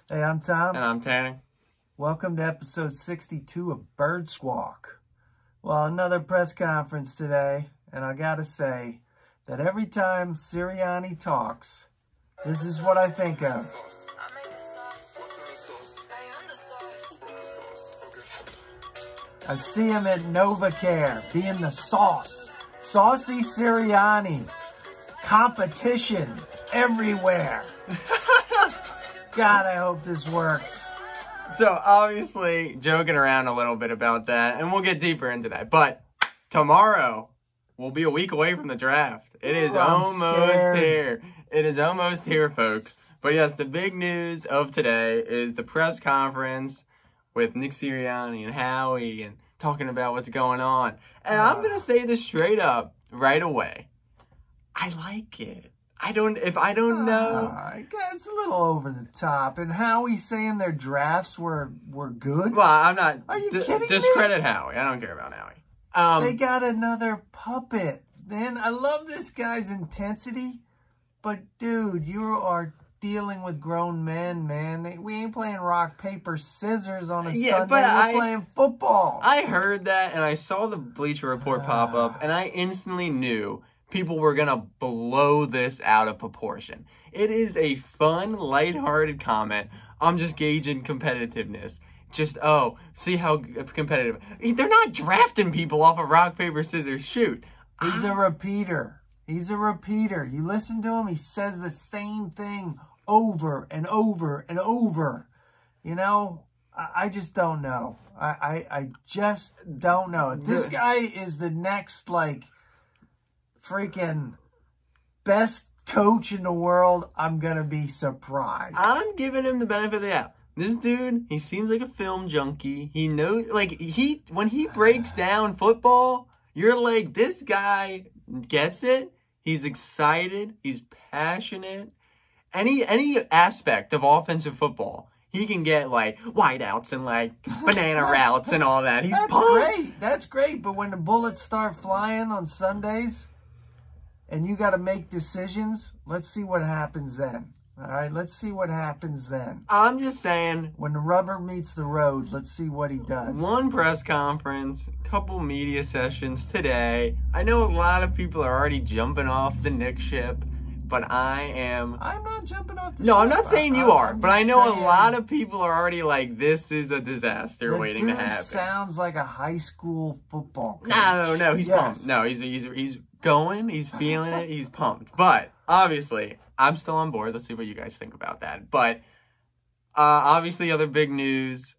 Hey, I'm Tom. And I'm Tanner. Welcome to episode 62 of Bird Squawk. Well, another press conference today, and I gotta say that every time Sirianni talks, this is what I think of. I see him at NovaCare being the sauce. Saucy Sirianni. Competition everywhere. God, I hope this works. So, obviously, joking around a little bit about that, and we'll get deeper into that. But tomorrow, we'll be a week away from the draft. It is almost here. It is almost here, folks. But yes, the big news of today is the press conference with Nick Sirianni and Howie and talking about what's going on. And I'm going to say this straight up right away. I like it. I don't know. It's a little over the top. And Howie's saying their drafts were good? Well, I'm not. Are you kidding discredit me? Howie. I don't care about Howie. They got another puppet. Man, I love this guy's intensity. But, dude, you are dealing with grown men, man. We ain't playing rock, paper, scissors on a Sunday. But we're playing football. I heard that, and I saw the Bleacher Report pop up, and I instantly knew people were going to blow this out of proportion. It is a fun, lighthearted comment. I'm just gauging competitiveness. Just, see how competitive. They're not drafting people off of rock, paper, scissors, shoot. He's a repeater. He's a repeater. You listen to him, he says the same thing over and over and over. You know, I just don't know. I just don't know. If this guy is the next, like, freaking best coach in the world, I'm going to be surprised. I'm giving him the benefit of the doubt. This dude, he seems like a film junkie. He knows, like, when he breaks down football, you're like, this guy gets it. He's excited. He's passionate. Any aspect of offensive football, he can get, like, wideouts and, like, banana routes and all that. He's pumped. That's great. But when the bullets start flying on Sundays and you got to make decisions, let's see what happens then. All right, let's see what happens then. I'm just saying, when the rubber meets the road, let's see what he does. One press conference, couple media sessions today. I know a lot of people are already jumping off the Nick ship, but I'm not jumping off the ship. No, I'm not saying you are, but I know a lot of people are already like, this is a disaster waiting to happen. Sounds like a high school football coach. No, he's pumped. No, he's going, he's feeling it, he's pumped. But obviously, I'm still on board. Let's see what you guys think about that. But obviously, other big news.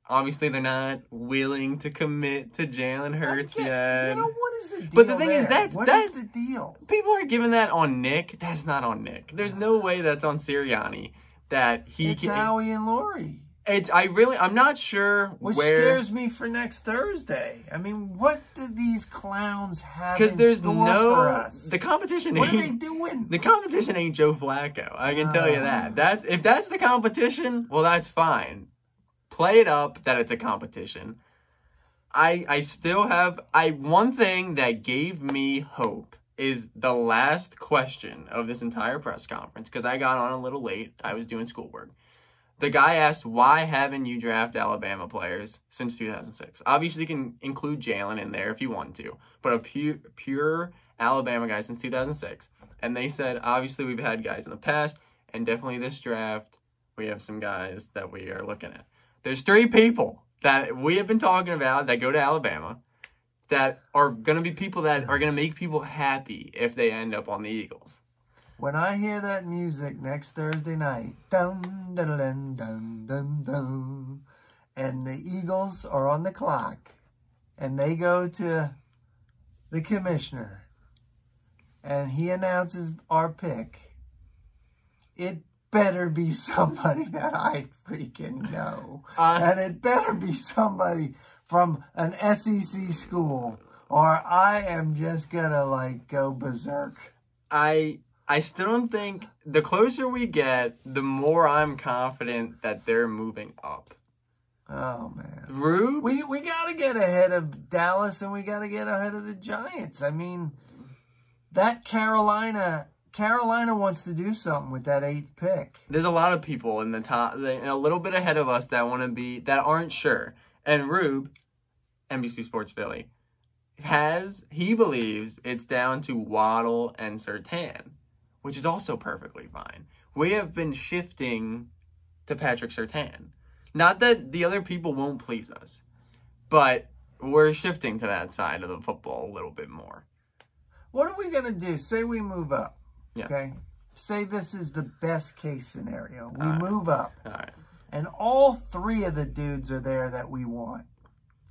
Obviously, they're not willing to commit to Jalen Hurts yet. You know, what is the deal? But the thing is, that's the deal? People are giving that on Nick. That's not on Nick. There's no way that's on Sirianni. It's Howie and Laurie. I'm not sure Which scares me for next Thursday. I mean, what do these clowns have in store for us? The competition What are they doing? The competition ain't Joe Flacco. I can tell you that. If that's the competition, well, that's fine. Play it up that it's a competition. I still have... one thing that gave me hope is the last question of this entire press conference, because I got on a little late. I was doing schoolwork. The guy asked, why haven't you drafted Alabama players since 2006? Obviously, you can include Jalen in there if you want to, but a pure Alabama guy since 2006. And they said, obviously, we've had guys in the past, and definitely this draft, we have some guys that we are looking at. There's 3 people that we have been talking about that go to Alabama that are going to be people that are going to make people happy if they end up on the Eagles. When I hear that music next Thursday night, dun, dun, dun, dun, dun, dun, and the Eagles are on the clock, and they go to the commissioner, and he announces our pick, it better be somebody that I freaking know. And it better be somebody from an SEC school, or I am just gonna, like, go berserk. I still don't think, the closer we get, the more I'm confident that they're moving up. Oh, man. Rube? We got to get ahead of Dallas, and we got to get ahead of the Giants. I mean, that Carolina Carolina wants to do something with that 8th pick. There's a lot of people in the top, a little bit ahead of us that aren't sure. And Rube, NBC Sports Philly, he believes it's down to Waddle and Surtain, which is also perfectly fine. We have been shifting to Patrick Surtain. Not that the other people won't please us, but we're shifting to that side of the football a little bit more. What are we going to do? Say we move up, yeah. Okay? Say this is the best case scenario. We All right. move up, all right. and all 3 of the dudes are there that we want.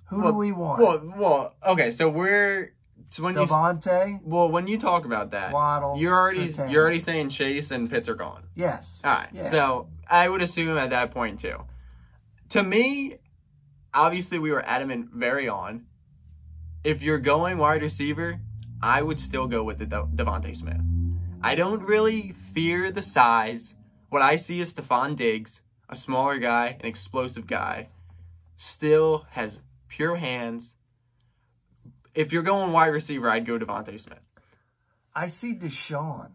Who do we want? Well, okay, so when Devontae? when you talk about that, Waddle, you're Surtain. already saying Chase and Pitts are gone. Yes. All right. Yeah. So I would assume at that point too. To me, obviously we were adamant very on. If you're going wide receiver, I would still go with the Devontae Smith. I don't really fear the size. What I see is Stephon Diggs, a smaller guy, an explosive guy, still has pure hands. If you're going wide receiver, I'd go Devontae Smith. I see Deshaun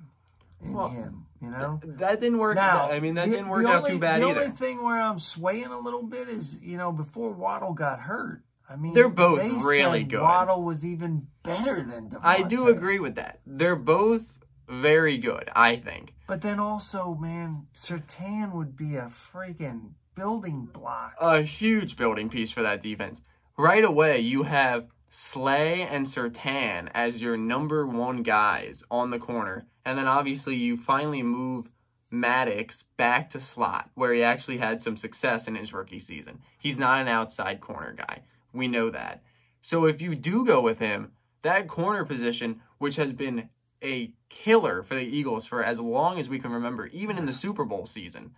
in him, you know? That didn't work. Now, that didn't work out too bad the either. only thing where I'm swaying a little bit is, before Waddle got hurt, I mean, they're both they really said good. Waddle was even better than Devontae. I do agree with that. They're both very good, I think. But then also, man, Surtain would be a freaking building block. A huge building piece for that defense. Right away, you have Slay and Surtain as your number 1 guys on the corner. And then obviously you finally move Maddox back to slot, where he actually had some success in his rookie season. He's not an outside corner guy. We know that. So if you do go with him, that corner position, which has been a killer for the Eagles for as long as we can remember, even in the Super Bowl season,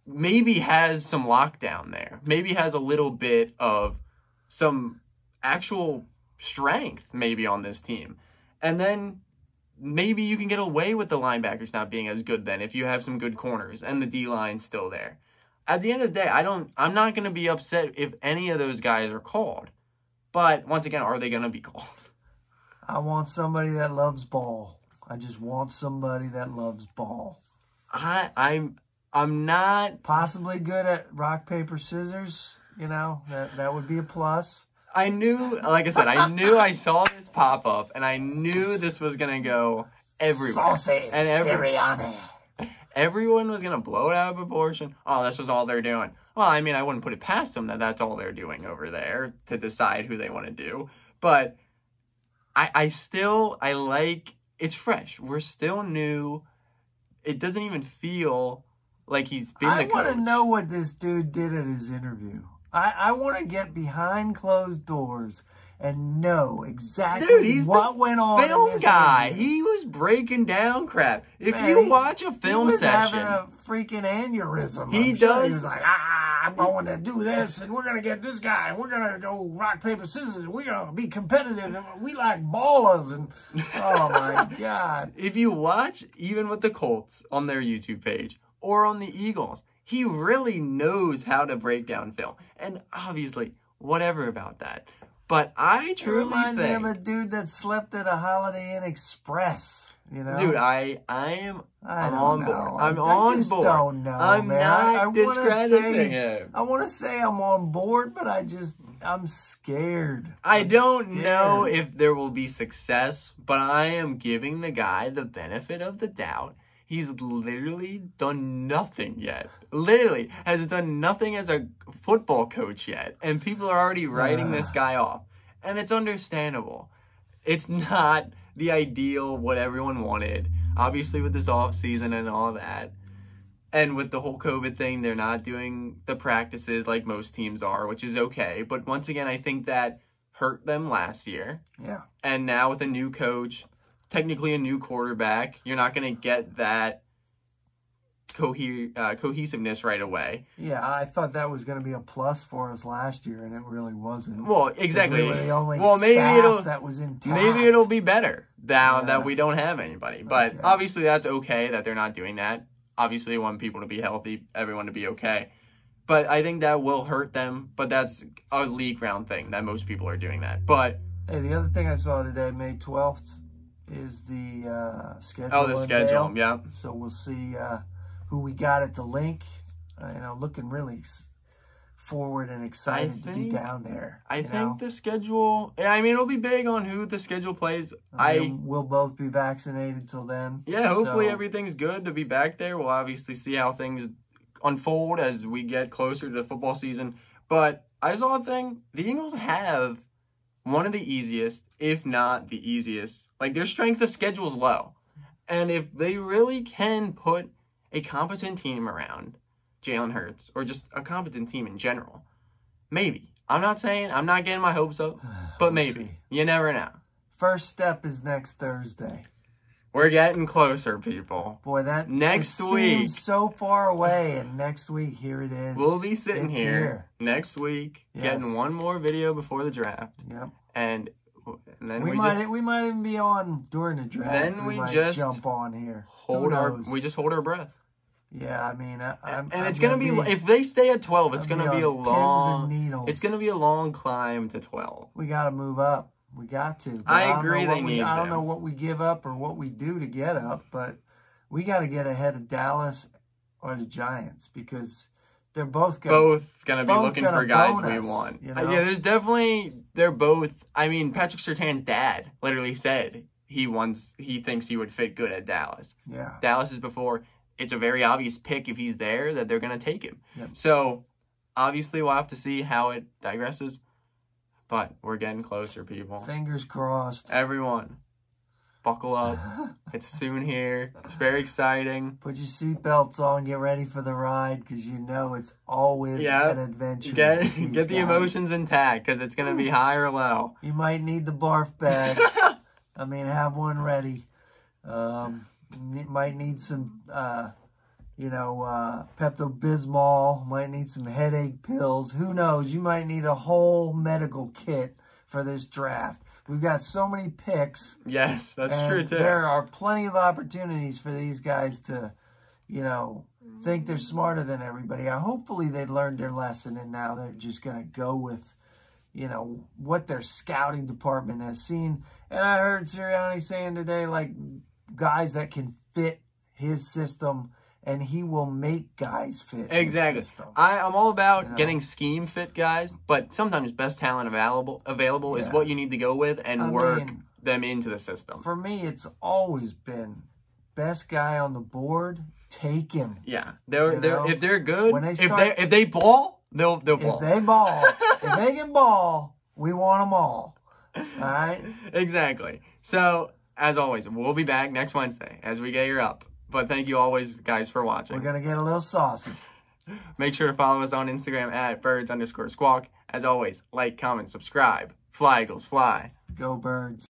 maybe has some lockdown there. Maybe has a little bit of some actual strength maybe on this team. And then maybe you can get away with the linebackers not being as good then if you have some good corners and the D-line's still there. At the end of the day, I'm not going to be upset if any of those guys are called. But once again, are they going to be called? I want somebody that loves ball. I just want somebody that loves ball. I'm not possibly good at rock, paper, scissors. That would be a plus. I knew, like I said, I saw this pop up, and I knew this was going to go everywhere. Saucy, and Sirianni. Everyone was going to blow it out of proportion. Oh, this was all they're doing. Well, I mean, I wouldn't put it past them that that's all they're doing over there to decide who they want to do. But I like, it's fresh. We're still new. It doesn't even feel like he's been the coach. I want to know what this dude did at his interview. I want to get behind closed doors and know exactly what went on. Film in this guy. interview. He was breaking down crap. If you watch a film session, having a freaking aneurysm. He does. He was like, I'm going to do this, and we're going to get this guy, and we're going to go rock, paper, scissors, and we're going to be competitive, and we like ballers, and oh my God. If you watch, even with the Colts on their YouTube page, or on the Eagles, he really knows how to break down film. And obviously, whatever about that. But I truly think... It reminds me of a dude that slept at a Holiday Inn Express, Dude, I'm on board. I'm I on just board. don't know, I'm man. not discrediting him. I want to say I'm on board, but I'm scared. I don't know if there will be success, but I am giving the guy the benefit of the doubt. He's literally done nothing yet. Literally has done nothing as a football coach yet. And people are already writing this guy off. And it's understandable. It's not the ideal, what everyone wanted. Obviously with this off season and all that. And with the whole COVID thing, they're not doing the practices like most teams are, which is okay. But once again, I think that hurt them last year. Yeah. And now with a new coach, technically a new quarterback, you're not going to get that cohesiveness right away. Yeah, I thought that was going to be a plus for us last year, and it really wasn't. Well, exactly. We were the only maybe that was intact. Maybe it'll be better now that we don't have anybody. But obviously that's okay that they're not doing that. Obviously they want people to be healthy, everyone to be okay. But I think that will hurt them. But that's a league round thing that most people are doing that. But hey, the other thing I saw today, May 12th, is the schedule. Oh, the schedule, yeah. So we'll see who we got at the link. Looking really forward and excited to be down there. I think the schedule, I mean, it'll be big on who the schedule plays. We'll both be vaccinated till then. Yeah, hopefully everything's good to be back there. We'll obviously see how things unfold as we get closer to the football season. But I saw a thing. The Eagles have one of the easiest, if not the easiest. Like, their strength of schedule is low. And if they really can put a competent team around Jalen Hurts, or just a competent team in general, maybe. I'm not getting my hopes up, but maybe. See. You never know. First step is next Thursday. We're getting closer, people. Boy, that next week seems so far away, and next week, here it is. We'll be sitting here next week, getting one more video before the draft. Yep. And then we might even be on during the draft. Then we just jump on here. We just hold our breath. Yeah, I mean, it's gonna be if they stay at 12, it's gonna be a long. It's gonna be a long climb to 12. We gotta move up. We got to. I agree. I don't know what we give up or what we do to get up, but we got to get ahead of Dallas or the Giants because they're both gonna be looking for guys we want. Yeah, there's definitely they're both. I mean, Patrick Surtain's dad literally said he thinks he would fit good at Dallas. Yeah, Dallas is before. It's a very obvious pick if he's there that they're going to take him. Yep. So, obviously, we'll have to see how it digresses. But we're getting closer, people. Fingers crossed. Everyone, buckle up. It's soon here. It's very exciting. Put your seatbelts on. Get ready for the ride because it's always an adventure. Get the emotions intact because it's going to be high or low. You might need the barf bag. I mean, have one ready. Might need some, Pepto-Bismol. Might need some headache pills. Who knows? You might need a whole medical kit for this draft. We've got so many picks. Yes, that's true, too. There are plenty of opportunities for these guys to, think they're smarter than everybody. Hopefully they learned their lesson, and now they're just going to go with, what their scouting department has seen. And I heard Sirianni saying today, guys that can fit his system, and he will make guys fit his system. I'm all about getting scheme fit guys, but sometimes best talent available is what you need to go with and work them into the system. For me, it's always been best guy on the board, take him. Yeah, if they're good, if they ball, they'll ball. If they ball, if they can ball, we want them all. All right. Exactly. So, as always, we'll be back next Wednesday as we get you up. But thank you always, guys, for watching. We're going to get a little saucy. Make sure to follow us on Instagram at birds_squawk. As always, like, comment, subscribe. Fly, Eagles, fly. Go, Birds.